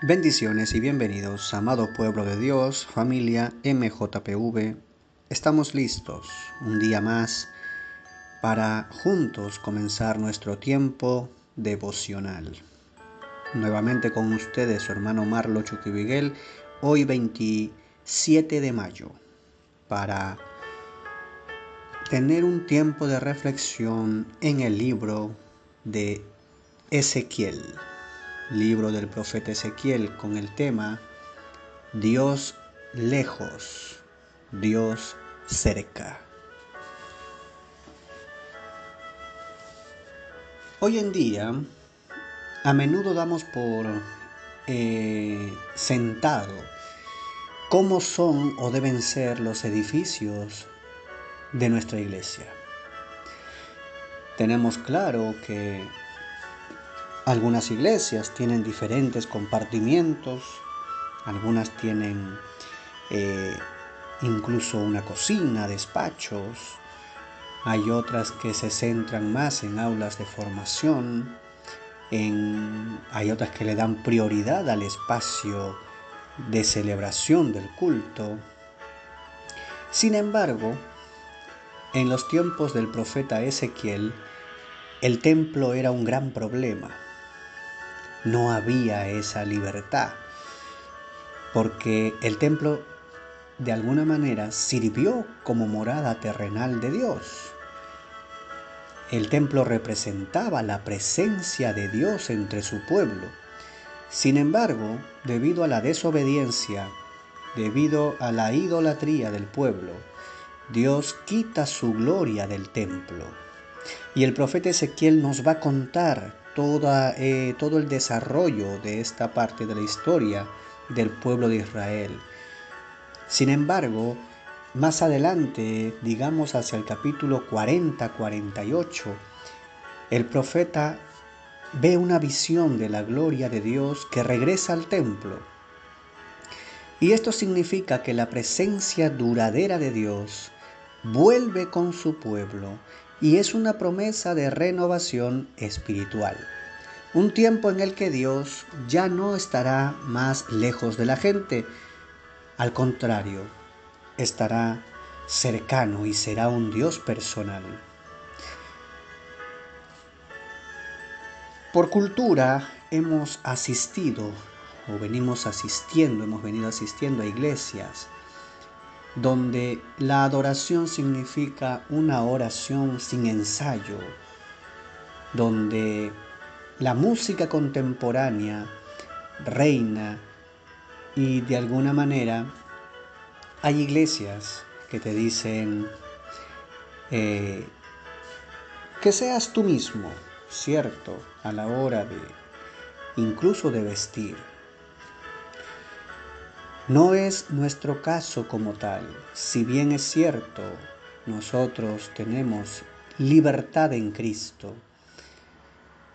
Bendiciones y bienvenidos, amado pueblo de Dios, familia MJPV. Estamos listos un día más para juntos comenzar nuestro tiempo devocional. Nuevamente con ustedes, su hermano Marlo Chuquibiguel, hoy 27 de mayo, para tener un tiempo de reflexión en el libro de Ezequiel. Libro del profeta Ezequiel con el tema Dios lejos, Dios cerca. Hoy en día, a menudo damos por sentado cómo son o deben ser los edificios de nuestra iglesia. Tenemos claro que algunas iglesias tienen diferentes compartimientos, algunas tienen incluso una cocina, despachos. Hay otras que se centran más en aulas de formación, hay otras que le dan prioridad al espacio de celebración del culto. Sin embargo, en los tiempos del profeta Ezequiel, el templo era un gran problema. No había esa libertad, porque el templo de alguna manera sirvió como morada terrenal de Dios. El templo representaba la presencia de Dios entre su pueblo. Sin embargo, debido a la desobediencia, debido a la idolatría del pueblo, Dios quita su gloria del templo. Y el profeta Ezequiel nos va a contar todo el desarrollo de esta parte de la historia del pueblo de Israel. Sin embargo, más adelante, digamos hacia el capítulo 40-48, el profeta ve una visión de la gloria de Dios que regresa al templo. Y esto significa que la presencia duradera de Dios vuelve con su pueblo y es una promesa de renovación espiritual. Un tiempo en el que Dios ya no estará más lejos de la gente. Al contrario, estará cercano y será un Dios personal. Por cultura hemos venido asistiendo a iglesias donde la adoración significa una oración sin ensayo, donde la música contemporánea reina y de alguna manera hay iglesias que te dicen que seas tú mismo, ¿cierto? A la hora incluso de vestir. No es nuestro caso como tal. Si bien es cierto, nosotros tenemos libertad en Cristo,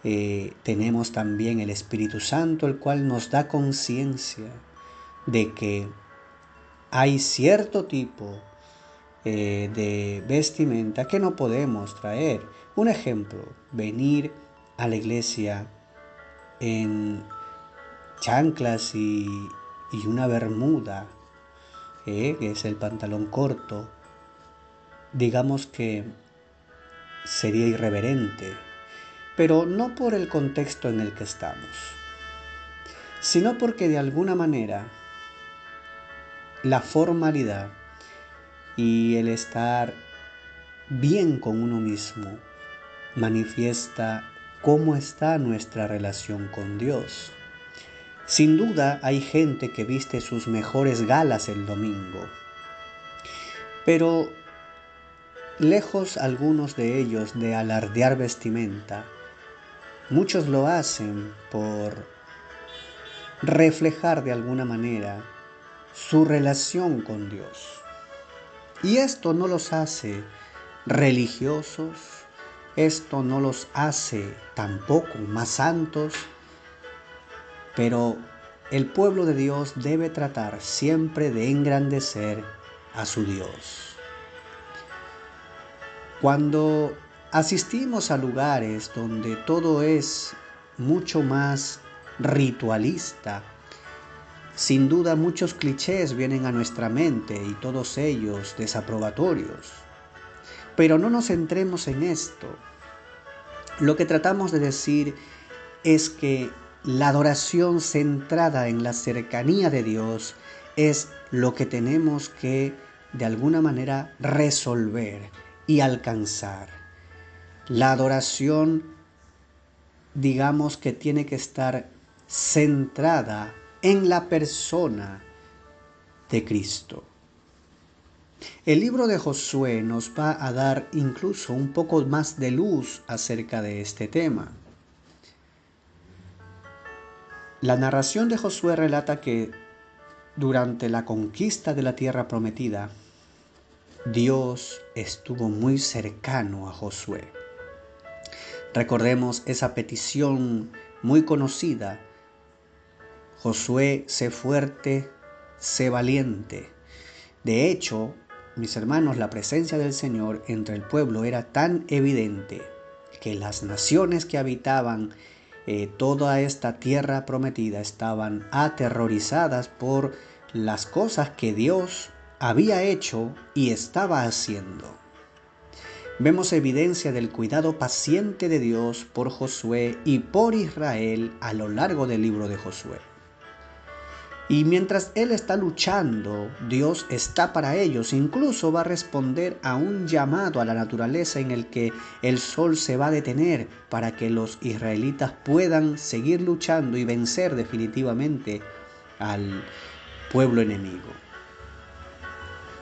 tenemos también el Espíritu Santo, el cual nos da conciencia de que hay cierto tipo de vestimenta que no podemos traer. Un ejemplo, venir a la iglesia en chanclas y una bermuda, que es el pantalón corto, digamos que sería irreverente, pero no por el contexto en el que estamos, sino porque de alguna manera la formalidad y el estar bien con uno mismo manifiesta cómo está nuestra relación con Dios. Sin duda hay gente que viste sus mejores galas el domingo, pero lejos algunos de ellos de alardear vestimenta, muchos lo hacen por reflejar de alguna manera su relación con Dios. Y esto no los hace religiosos, esto no los hace tampoco más santos, pero el pueblo de Dios debe tratar siempre de engrandecer a su Dios. Cuando asistimos a lugares donde todo es mucho más ritualista, Sin duda muchos clichés vienen a nuestra mente y todos ellos desaprobatorios. Pero no nos centremos en esto. Lo que tratamos de decir es que la adoración centrada en la cercanía de Dios es lo que tenemos que de alguna manera resolver y alcanzar. La adoración, digamos que tiene que estar centrada en la persona de Cristo. El libro de Josué nos va a dar incluso un poco más de luz acerca de este tema. La narración de Josué relata que durante la conquista de la tierra prometida, Dios estuvo muy cercano a Josué. Recordemos esa petición muy conocida: Josué, sé fuerte, sé valiente. De hecho, mis hermanos, la presencia del Señor entre el pueblo era tan evidente que las naciones que habitaban toda esta tierra prometida estaban aterrorizadas por las cosas que Dios había hecho y estaba haciendo. Vemos evidencia del cuidado paciente de Dios por Josué y por Israel a lo largo del libro de Josué. Y mientras él está luchando, Dios está para ellos. Incluso va a responder a un llamado a la naturaleza en el que el sol se va a detener para que los israelitas puedan seguir luchando y vencer definitivamente al pueblo enemigo.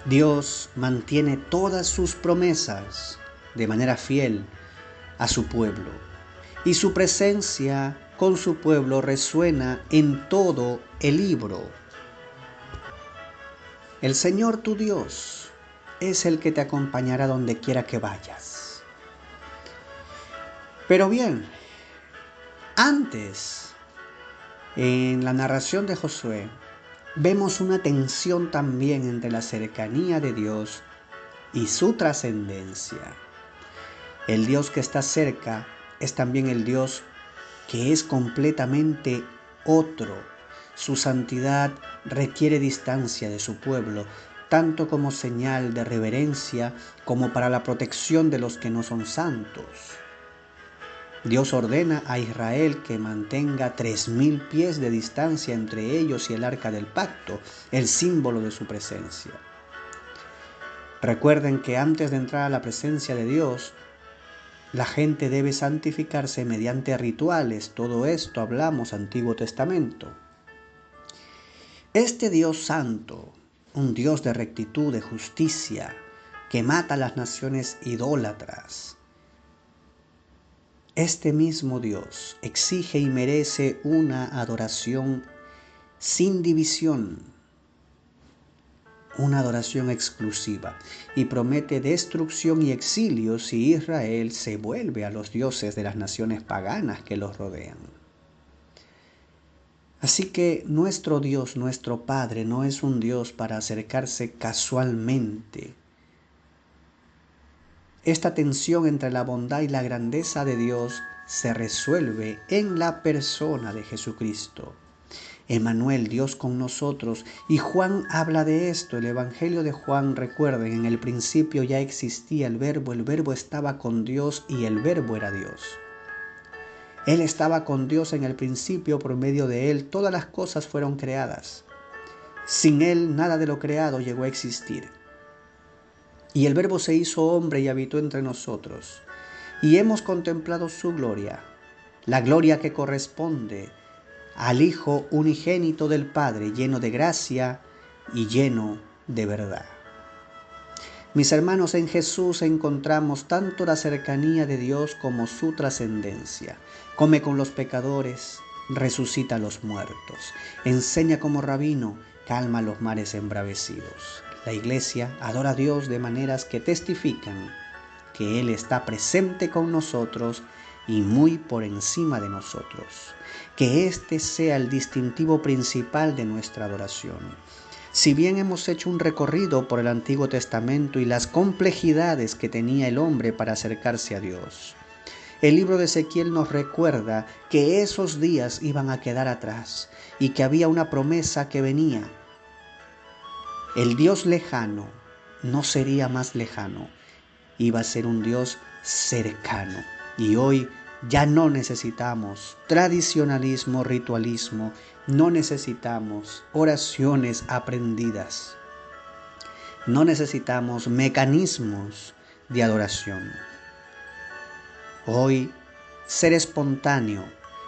Dios mantiene todas sus promesas de manera fiel a su pueblo. Y su presencia con su pueblo resuena en todo el libro. El Señor tu Dios es el que te acompañará donde quiera que vayas. Pero bien, antes, en la narración de Josué, vemos una tensión también entre la cercanía de Dios y su trascendencia. El Dios que está cerca es también el Dios que es completamente otro. Su santidad requiere distancia de su pueblo, tanto como señal de reverencia como para la protección de los que no son santos. Dios ordena a Israel que mantenga 3000 pies de distancia entre ellos y el arca del pacto, el símbolo de su presencia. Recuerden que antes de entrar a la presencia de Dios, la gente debe santificarse mediante rituales. Todo esto hablamos Antiguo Testamento. Este Dios santo, un Dios de rectitud, de justicia, que mata a las naciones idólatras, este mismo Dios exige y merece una adoración sin división, una adoración exclusiva, y promete destrucción y exilio si Israel se vuelve a los dioses de las naciones paganas que los rodean. Así que nuestro Dios, nuestro Padre, no es un Dios para acercarse casualmente. Esta tensión entre la bondad y la grandeza de Dios se resuelve en la persona de Jesucristo. Emmanuel, Dios con nosotros. Y Juan habla de esto. El Evangelio de Juan, recuerden, en el principio ya existía el Verbo estaba con Dios y el Verbo era Dios. Él estaba con Dios en el principio, por medio de Él todas las cosas fueron creadas. Sin Él nada de lo creado llegó a existir. Y el Verbo se hizo hombre y habitó entre nosotros. Y hemos contemplado su gloria, la gloria que corresponde al Hijo unigénito del Padre, lleno de gracia y lleno de verdad. Mis hermanos, en Jesús encontramos tanto la cercanía de Dios como su trascendencia. Come con los pecadores, resucita a los muertos, enseña como rabino, calma los mares embravecidos. La Iglesia adora a Dios de maneras que testifican que Él está presente con nosotros y muy por encima de nosotros. Que este sea el distintivo principal de nuestra adoración. Si bien hemos hecho un recorrido por el Antiguo Testamento y las complejidades que tenía el hombre para acercarse a Dios, El libro de Ezequiel nos recuerda que esos días iban a quedar atrás y que había una promesa que venía. El Dios lejano no sería más lejano, iba a ser un Dios cercano. Y hoy ya no necesitamos tradicionalismo, ritualismo, no necesitamos oraciones aprendidas, no necesitamos mecanismos de adoración. Hoy, ser espontáneo,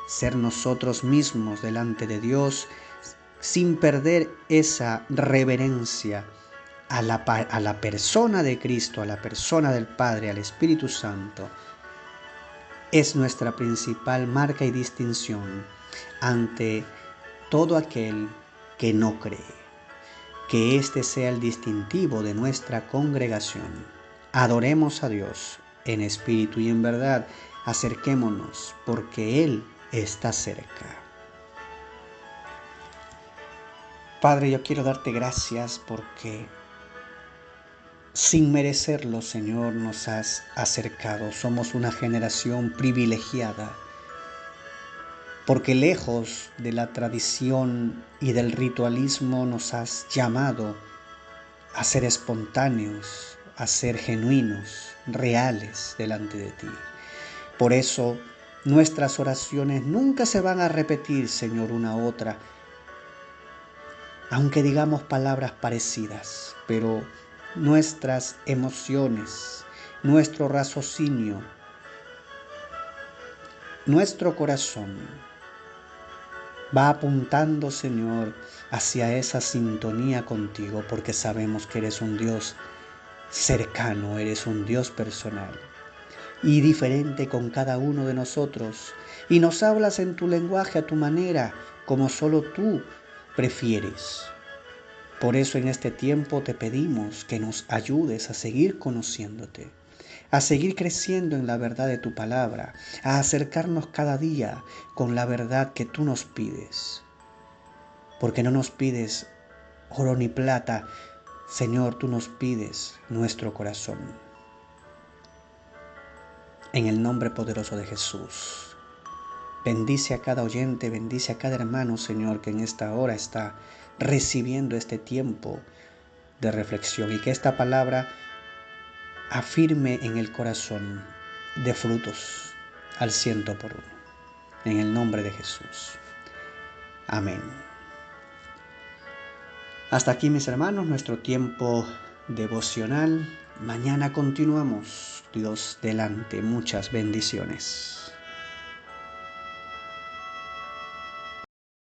ser nosotros mismos delante de Dios, sin perder esa reverencia a la persona de Cristo, a la persona del Padre, al Espíritu Santo, es nuestra principal marca y distinción ante todo aquel que no cree. Que este sea el distintivo de nuestra congregación. Adoremos a Dios en espíritu y en verdad. Acerquémonos porque Él está cerca. Padre, yo quiero darte gracias porque sin merecerlo, Señor, nos has acercado. Somos una generación privilegiada porque lejos de la tradición y del ritualismo nos has llamado a ser espontáneos, a ser genuinos, reales delante de ti. Por eso nuestras oraciones nunca se van a repetir, Señor, una a otra, aunque digamos palabras parecidas, pero nuestras emociones, nuestro raciocinio, nuestro corazón va apuntando, Señor, hacia esa sintonía contigo, porque sabemos que eres un Dios cercano, eres un Dios personal y diferente con cada uno de nosotros, y nos hablas en tu lenguaje a tu manera, como solo tú prefieres. Por eso en este tiempo te pedimos que nos ayudes a seguir conociéndote, a seguir creciendo en la verdad de tu palabra, a acercarnos cada día con la verdad que tú nos pides. Porque no nos pides oro ni plata, Señor, tú nos pides nuestro corazón. En el nombre poderoso de Jesús. Bendice a cada oyente, bendice a cada hermano, Señor, que en esta hora está recibiendo este tiempo de reflexión y que esta palabra afirme en el corazón de frutos al 100 por 1. En el nombre de Jesús. Amén. Hasta aquí, mis hermanos, nuestro tiempo devocional. Mañana continuamos. Dios delante. Muchas bendiciones.